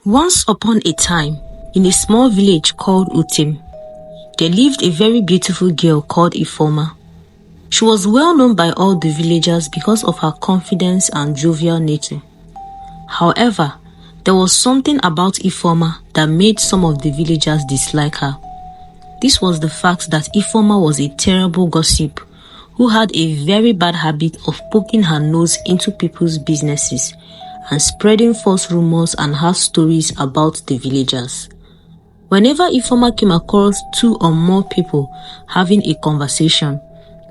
Once upon a time, in a small village called Utim, there lived a very beautiful girl called Efora. She was well known by all the villagers because of her confidence and jovial nature. However, there was something about Efora that made some of the villagers dislike her. This was the fact that Efora was a terrible gossip who had a very bad habit of poking her nose into people's businesses and spreading false rumors and half stories about the villagers. Whenever Efora came across two or more people having a conversation,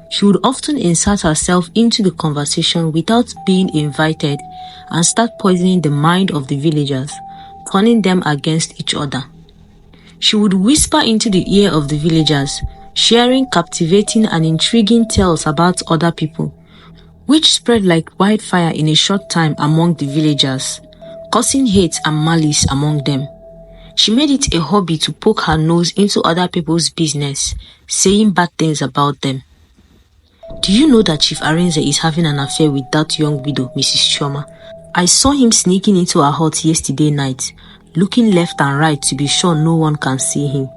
she would often insert herself into the conversation without being invited and start poisoning the mind of the villagers, turning them against each other. She would whisper into the ear of the villagers, sharing captivating and intriguing tales about other people, which spread like wildfire in a short time among the villagers, causing hate and malice among them. She made it a hobby to poke her nose into other people's business, saying bad things about them. Do you know that Chief Arinze is having an affair with that young widow, Mrs. Chioma? I saw him sneaking into her hut yesterday night, looking left and right to be sure no one can see him.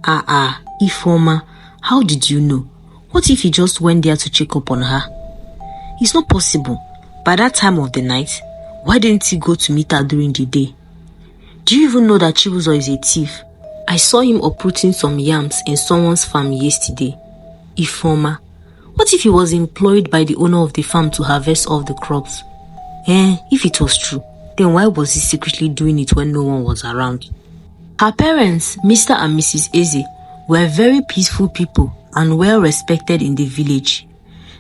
Efora, how did you know? What if he just went there to check up on her? It's not possible. By that time of the night, why didn't he go to meet her during the day? Do you even know that Chibuzo is a thief? I saw him uprooting some yams in someone's farm yesterday. Efora, what if he was employed by the owner of the farm to harvest all the crops? If it was true, then why was he secretly doing it when no one was around? Her parents, Mr. and Mrs. Eze, were very peaceful people and well respected in the village.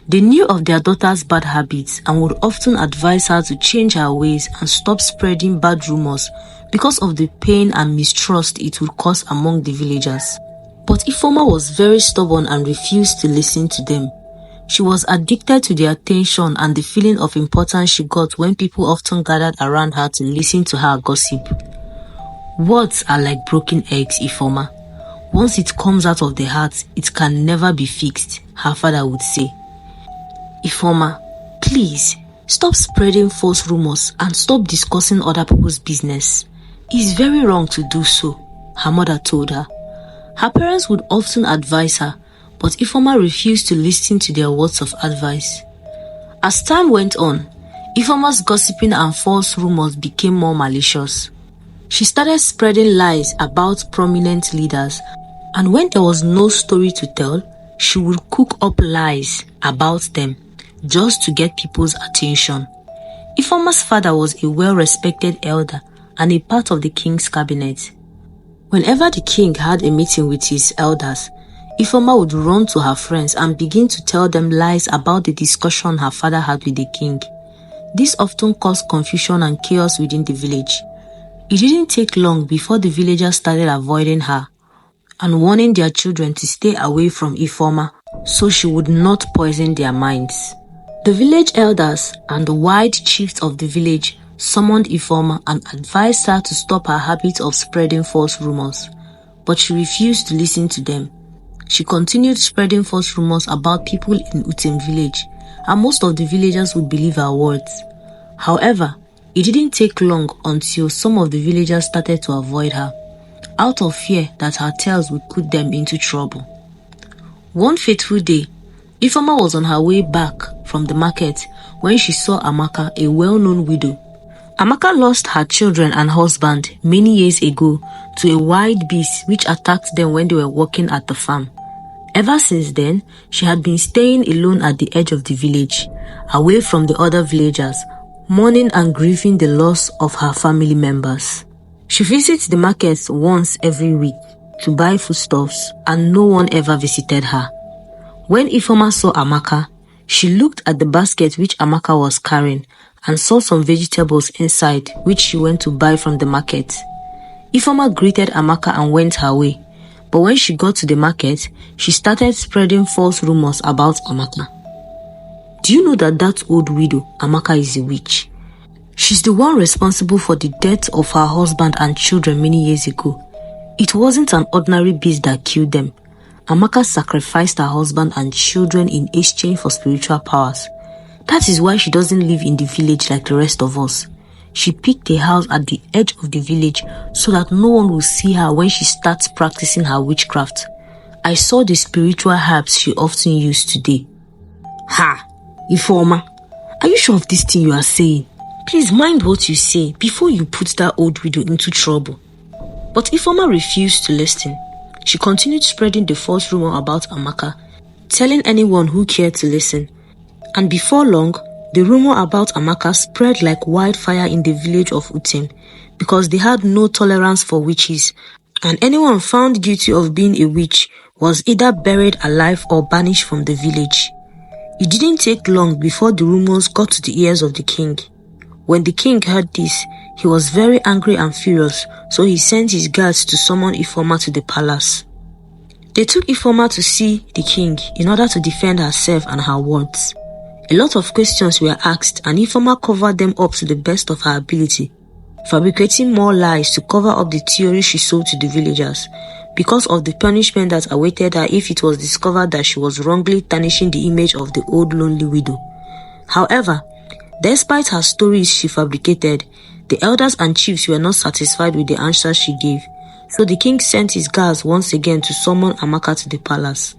They knew of their daughter's bad habits and would often advise her to change her ways and stop spreading bad rumors because of the pain and mistrust it would cause among the villagers. But Efora was very stubborn and refused to listen to them. She was addicted to the attention and the feeling of importance she got when people often gathered around her to listen to her gossip. Words are like broken eggs, Efora. Once it comes out of the heart, it can never be fixed, her father would say. Efora, please, stop spreading false rumors and stop discussing other people's business. It's very wrong to do so, her mother told her. Her parents would often advise her, but Efora refused to listen to their words of advice. As time went on, Efora's gossiping and false rumors became more malicious. She started spreading lies about prominent leaders, and when there was no story to tell, she would cook up lies about them just to get people's attention. Efora's father was a well-respected elder and a part of the king's cabinet. Whenever the king had a meeting with his elders, Efora would run to her friends and begin to tell them lies about the discussion her father had with the king. This often caused confusion and chaos within the village. It didn't take long before the villagers started avoiding her and warning their children to stay away from Efora so she would not poison their minds. The village elders and the wide chiefs of the village summoned Efora and advised her to stop her habit of spreading false rumors, but she refused to listen to them. She continued spreading false rumors about people in Utem village, and most of the villagers would believe her words. However, it didn't take long until some of the villagers started to avoid her, out of fear that her tales would put them into trouble. One fateful day, Efora was on her way back from the market when she saw Amaka, a well-known widow. Amaka lost her children and husband many years ago to a wild beast which attacked them when they were working at the farm. Ever since then, she had been staying alone at the edge of the village, away from the other villagers, mourning and grieving the loss of her family members. She visits the markets once every week to buy foodstuffs, and no one ever visited her. When Efora saw Amaka, she looked at the basket which Amaka was carrying and saw some vegetables inside which she went to buy from the market. Efora greeted Amaka and went her way, but when she got to the market, she started spreading false rumors about Amaka. Do you know that old widow, Amaka, is a witch? She's the one responsible for the death of her husband and children many years ago. It wasn't an ordinary beast that killed them. Amaka sacrificed her husband and children in exchange for spiritual powers. That is why she doesn't live in the village like the rest of us. she picked a house at the edge of the village so that no one will see her when she starts practicing her witchcraft. I saw the spiritual herbs she often used today. Ha! Efora, are you sure of this thing you are saying? Please mind what you say before you put that old widow into trouble. But Efora refused to listen. She continued spreading the false rumor about Amaka, telling anyone who cared to listen. And before long, the rumor about Amaka spread like wildfire in the village of Utem because they had no tolerance for witches, and anyone found guilty of being a witch was either buried alive or banished from the village. It didn't take long before the rumors got to the ears of the king. When the king heard this, he was very angry and furious, so he sent his guards to summon Efora to the palace. They took Efora to see the king in order to defend herself and her words. A lot of questions were asked, and Efora covered them up to the best of her ability, fabricating more lies to cover up the theory she sold to the villagers because of the punishment that awaited her if it was discovered that she was wrongly tarnishing the image of the old lonely widow. However, despite her stories she fabricated, the elders and chiefs were not satisfied with the answers she gave, so the king sent his guards once again to summon Amaka to the palace.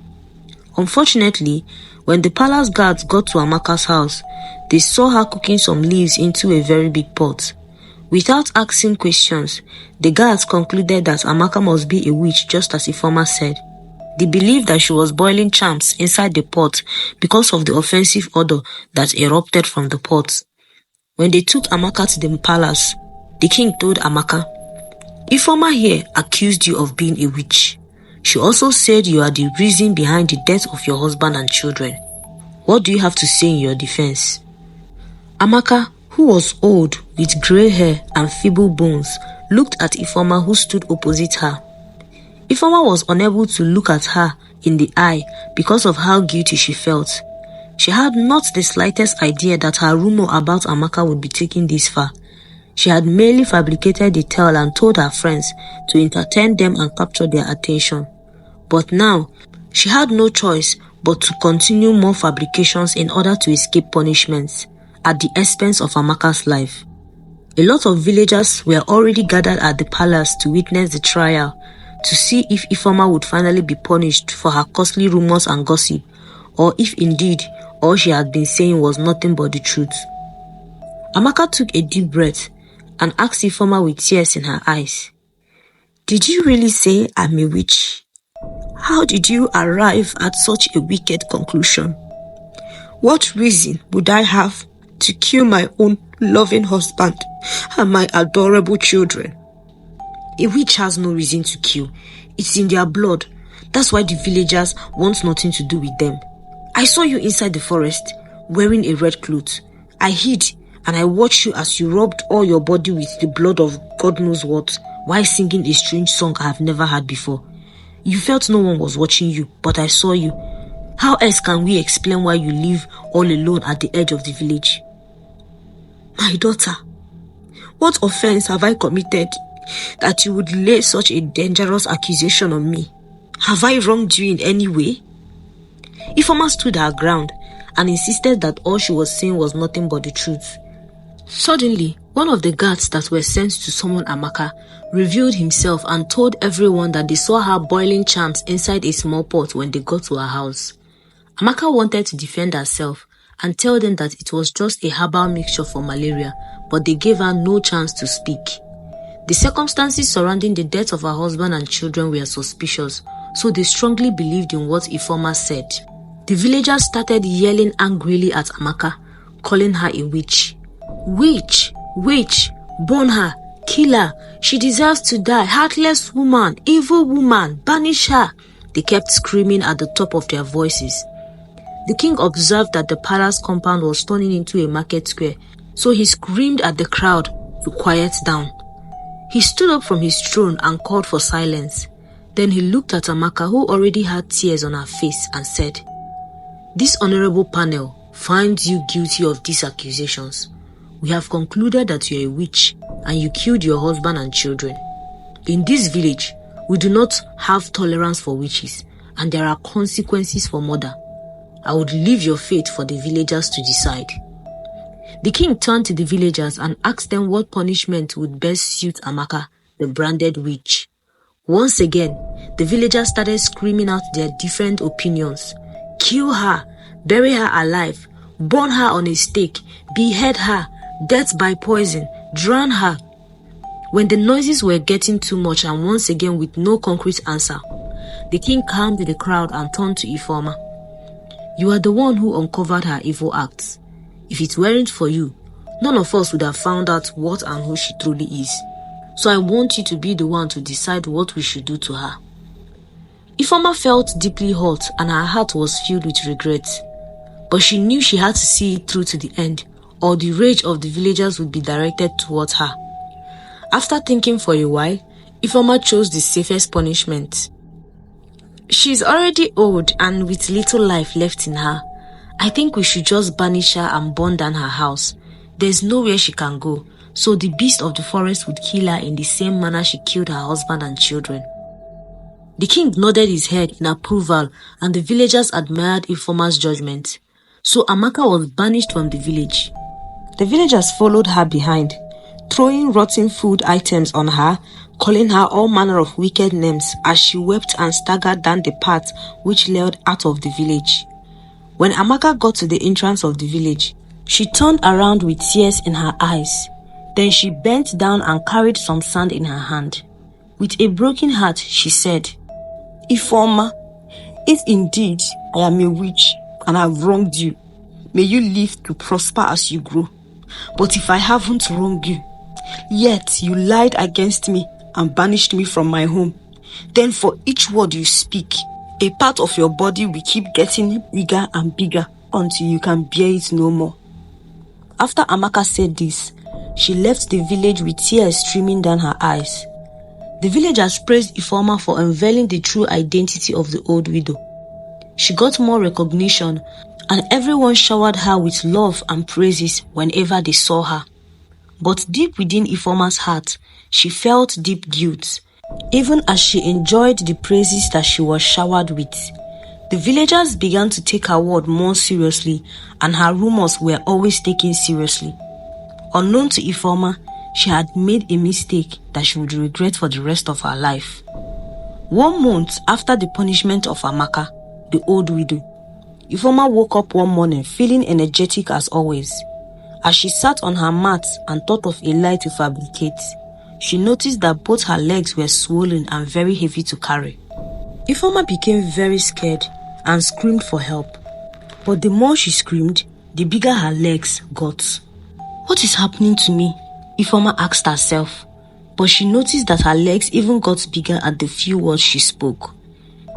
Unfortunately, when the palace guards got to Amaka's house, they saw her cooking some leaves into a very big pot. Without asking questions, the guards concluded that Amaka must be a witch, just as Efora said. They believed that she was boiling charms inside the pot because of the offensive odor that erupted from the pot. When they took Amaka to the palace, the king told Amaka, "Efora here accused you of being a witch. She also said you are the reason behind the death of your husband and children. What do you have to say in your defense?" Amaka, who was old with grey hair and feeble bones, looked at Efora, who stood opposite her. Efora was unable to look at her in the eye because of how guilty she felt. She had not the slightest idea that her rumor about Amaka would be taken this far. She had merely fabricated the tale and told her friends to entertain them and capture their attention. But now, she had no choice but to continue more fabrications in order to escape punishments at the expense of Amaka's life. A lot of villagers were already gathered at the palace to witness the trial, to see if Efora would finally be punished for her costly rumors and gossip, or if indeed all she had been saying was nothing but the truth. Amaka took a deep breath and asked Efora with tears in her eyes, "Did you really say I'm a witch? How did you arrive at such a wicked conclusion? What reason would I have to kill my own loving husband and my adorable children?" "A witch has no reason to kill. It's in their blood. That's why the villagers want nothing to do with them. I saw you inside the forest, wearing a red cloth. I hid and I watched you as you rubbed all your body with the blood of God knows what, while singing a strange song I have never heard before. You felt no one was watching you, but I saw you. How else can we explain why you live all alone at the edge of the village?" "My daughter, what offense have I committed that you would lay such a dangerous accusation on me? Have I wronged you in any way?" Efora stood her ground and insisted that all she was saying was nothing but the truth. Suddenly, one of the guards that were sent to summon Amaka revealed himself and told everyone that they saw her boiling charms inside a small pot when they got to her house. Amaka wanted to defend herself and tell them that it was just a herbal mixture for malaria, but they gave her no chance to speak. The circumstances surrounding the death of her husband and children were suspicious, so they strongly believed in what Efora said. The villagers started yelling angrily at Amaka, calling her a witch. "Witch! Witch! Burn her! Kill her! She deserves to die! Heartless woman! Evil woman! Banish her!" They kept screaming at the top of their voices. The king observed that the palace compound was turning into a market square, so he screamed at the crowd to quiet down. He stood up from his throne and called for silence. Then he looked at Amaka, who already had tears on her face, and said, "This honorable panel finds you guilty of these accusations. We have concluded that you are a witch and you killed your husband and children. In this village, we do not have tolerance for witches, and there are consequences for murder. I would leave your fate for the villagers to decide." The king turned to the villagers and asked them what punishment would best suit Amaka, the branded witch. Once again, the villagers started screaming out their different opinions. Kill her, bury her alive, burn her on a stake, behead her, death by poison, drown her. When the noises were getting too much and once again with no concrete answer, the king calmed the crowd and turned to Efora. You are the one who uncovered her evil acts. If it weren't for you, none of us would have found out what and who she truly is. So I want you to be the one to decide what we should do to her. Efora felt deeply hurt and her heart was filled with regret. But she knew she had to see it through to the end, or the rage of the villagers would be directed towards her. After thinking for a while, Efora chose the safest punishment. She's already old and with little life left in her. I think we should just banish her and burn down her house. There's nowhere she can go, so the beast of the forest would kill her in the same manner she killed her husband and children. The king nodded his head in approval and the villagers admired Efora's judgment. So Amaka was banished from the village. The villagers followed her behind, throwing rotten food items on her, calling her all manner of wicked names as she wept and staggered down the path which led out of the village. When Amaka got to the entrance of the village, she turned around with tears in her eyes. Then she bent down and carried some sand in her hand. With a broken heart, she said, Efora, if indeed I am a witch and have wronged you, may you live to prosper as you grow. But if I haven't wronged you, yet you lied against me and banished me from my home, then for each word you speak, a part of your body will keep getting bigger and bigger until you can bear it no more. After Amaka said this, she left the village with tears streaming down her eyes. The villagers praised Efora for unveiling the true identity of the old widow. She got more recognition and everyone showered her with love and praises whenever they saw her. But deep within Efora's heart, she felt deep guilt, even as she enjoyed the praises that she was showered with. The villagers began to take her word more seriously and her rumors were always taken seriously. Unknown to Efora, she had made a mistake that she would regret for the rest of her life. 1 month after the punishment of Amaka, the old widow, Efora woke up one morning feeling energetic as always. As she sat on her mat and thought of a lie to fabricate, she noticed that both her legs were swollen and very heavy to carry. Efora became very scared and screamed for help. But the more she screamed, the bigger her legs got. What is happening to me? Efora asked herself. But she noticed that her legs even got bigger at the few words she spoke.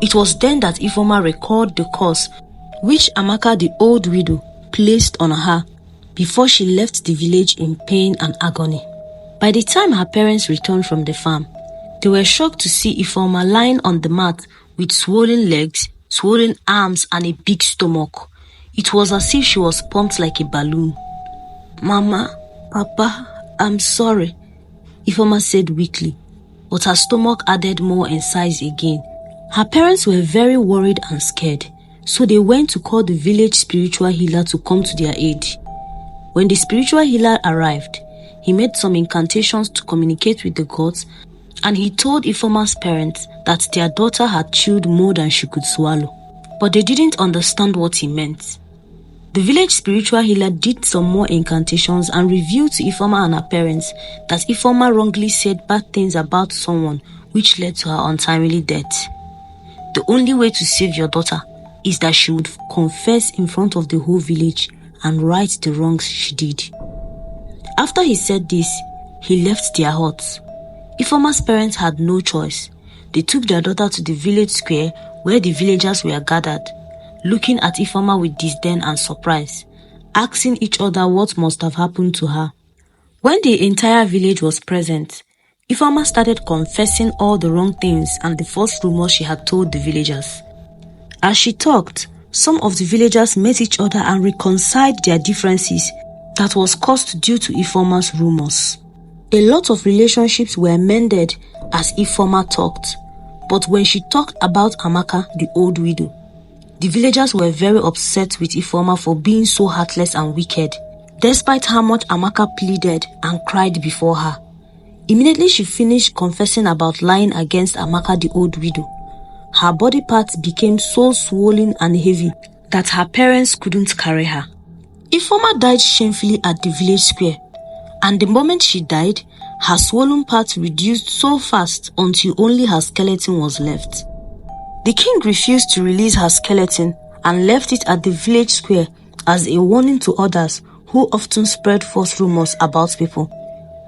It was then that Efora recalled the curse which Amaka the old widow placed on her before she left the village in pain and agony. By the time her parents returned from the farm, they were shocked to see Efora lying on the mat with swollen legs, swollen arms and a big stomach. It was as if she was pumped like a balloon. Mama, Papa, I'm sorry, Efora said weakly, but her stomach added more in size again. Her parents were very worried and scared, so they went to call the village spiritual healer to come to their aid. When the spiritual healer arrived, he made some incantations to communicate with the gods, and he told Efora's parents that their daughter had chewed more than she could swallow. But they didn't understand what he meant. The village spiritual healer did some more incantations and revealed to Efora and her parents that Efora wrongly said bad things about someone, which led to her untimely death. The only way to save your daughter is that she would confess in front of the whole village and right the wrongs she did. After he said this, he left their huts. Efora's parents had no choice. They took their daughter to the village square where the villagers were gathered, looking at Efora with disdain and surprise, asking each other what must have happened to her. When the entire village was present, Efora started confessing all the wrong things and the false rumors she had told the villagers. As she talked, some of the villagers met each other and reconciled their differences that was caused due to Efora's rumors. A lot of relationships were mended as Efora talked, but when she talked about Amaka, the old widow, the villagers were very upset with Efora for being so heartless and wicked. despite how much Amaka pleaded and cried before her. Immediately she finished confessing about lying against Amaka, the old widow, her body parts became so swollen and heavy that her parents couldn't carry her. Efora died shamefully at the village square, and the moment she died, her swollen parts reduced so fast until only her skeleton was left. The king refused to release her skeleton and left it at the village square as a warning to others who often spread false rumors about people.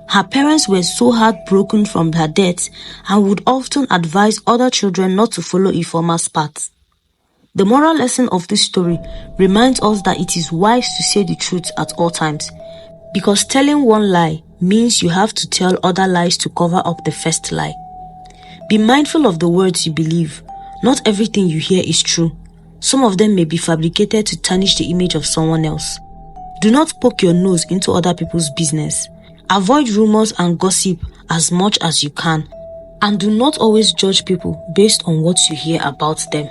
Her parents were so heartbroken from her death and would often advise other children not to follow Efora's path. The moral lesson of this story reminds us that it is wise to say the truth at all times, because telling one lie means you have to tell other lies to cover up the first lie. Be mindful of the words you believe. Not everything you hear is true. Some of them may be fabricated to tarnish the image of someone else. Do not poke your nose into other people's business. Avoid rumors and gossip as much as you can, and do not always judge people based on what you hear about them.